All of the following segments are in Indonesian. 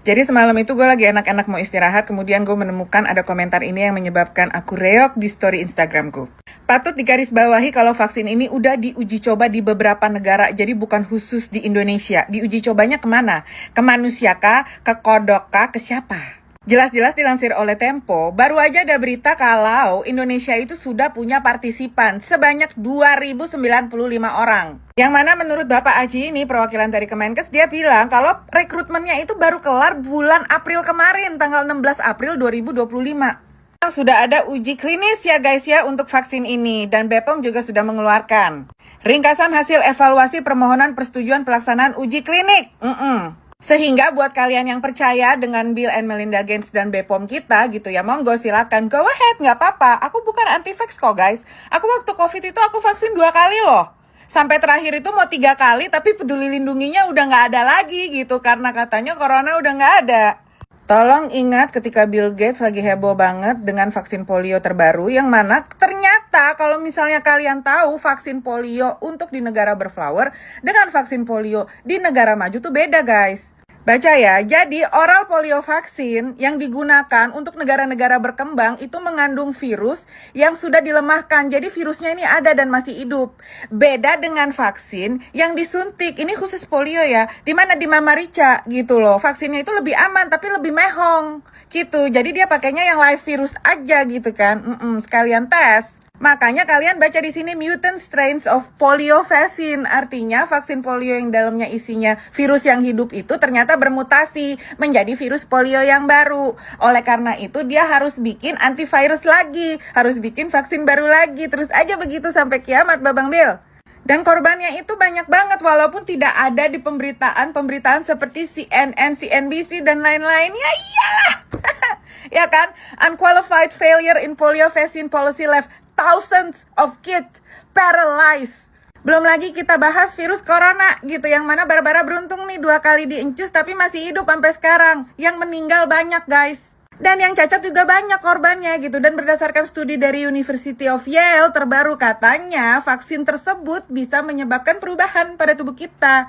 Jadi semalam itu gue lagi enak-enak mau istirahat, kemudian gue menemukan ada komentar ini yang menyebabkan aku reok di story Instagramku. Patut digarisbawahi kalau vaksin ini udah diuji coba di beberapa negara, jadi bukan khusus di Indonesia. Diuji cobanya kemana? Ke manusia kah? Ke kodok kah? Ke siapa? Jelas-jelas dilansir oleh Tempo, baru aja ada berita kalau Indonesia itu sudah punya partisipan sebanyak 2.095 orang. Yang mana menurut Bapak Aji ini, perwakilan dari Kemenkes, dia bilang kalau rekrutmennya itu baru kelar bulan April kemarin, tanggal 16 April 2025. Sudah ada uji klinis ya guys ya untuk vaksin ini, dan BPOM juga sudah mengeluarkan ringkasan hasil evaluasi permohonan persetujuan pelaksanaan uji klinik. Sehingga buat kalian yang percaya dengan Bill and Melinda Gates dan BPOM kita gitu ya, monggo silakan, go ahead, nggak apa-apa. Aku bukan anti-vax kok guys. Aku waktu COVID itu aku vaksin 2 kali loh. Sampai terakhir itu mau 3 kali, tapi peduli lindunginya udah nggak ada lagi gitu, karena katanya corona udah nggak ada. Tolong ingat ketika Bill Gates lagi heboh banget dengan vaksin polio terbaru, yang mana ternyata kalau misalnya kalian tahu vaksin polio untuk di negara berflower dengan vaksin polio di negara maju tuh beda guys. Baca ya, jadi oral polio vaksin yang digunakan untuk negara-negara berkembang itu mengandung virus yang sudah dilemahkan. Jadi virusnya ini ada dan masih hidup. Beda dengan vaksin yang disuntik, ini khusus polio ya, dimana di Mama Rica gitu loh. Vaksinnya itu lebih aman tapi lebih mehong gitu. Jadi dia pakainya yang live virus aja gitu kan. Sekalian tes. Makanya kalian baca di sini mutant strains of polio vaccine, artinya vaksin polio yang dalamnya isinya virus yang hidup itu ternyata bermutasi menjadi virus polio yang baru. Oleh karena itu dia harus bikin antivirus lagi, harus bikin vaksin baru lagi, terus aja begitu sampai kiamat Babang Bill. Dan korbannya itu banyak banget walaupun tidak ada di pemberitaan seperti CNN, CNBC dan lain-lain. Ya iyalah. Ya kan? Unqualified failure in polio vaccine policy left thousands of kids paralyzed. Belum lagi kita bahas virus corona gitu, yang mana Barbara beruntung nih 2 kali diencus tapi masih hidup sampai sekarang. Yang meninggal banyak guys. Dan yang cacat juga banyak korbannya gitu. Dan berdasarkan studi dari University of Yale terbaru, katanya vaksin tersebut bisa menyebabkan perubahan pada tubuh kita.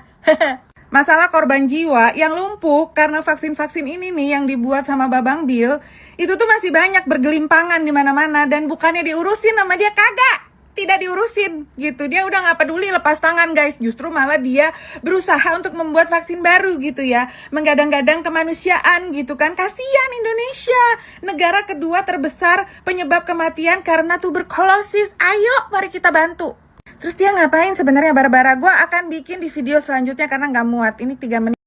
Masalah korban jiwa yang lumpuh karena vaksin-vaksin ini nih yang dibuat sama Babang Bill, itu tuh masih banyak bergelimpangan di mana-mana, dan bukannya diurusin sama dia, kagak. Tidak diurusin gitu. Dia udah nggak peduli, lepas tangan guys. Justru malah dia berusaha untuk membuat vaksin baru gitu ya. Menggadang-gadang kemanusiaan gitu kan. Kasihan Indonesia, negara kedua terbesar penyebab kematian karena tuberkulosis. Ayo mari kita bantu. Terus dia ngapain sebenarnya Barbara? Gue akan bikin di video selanjutnya karena nggak muat. Ini 3 menit.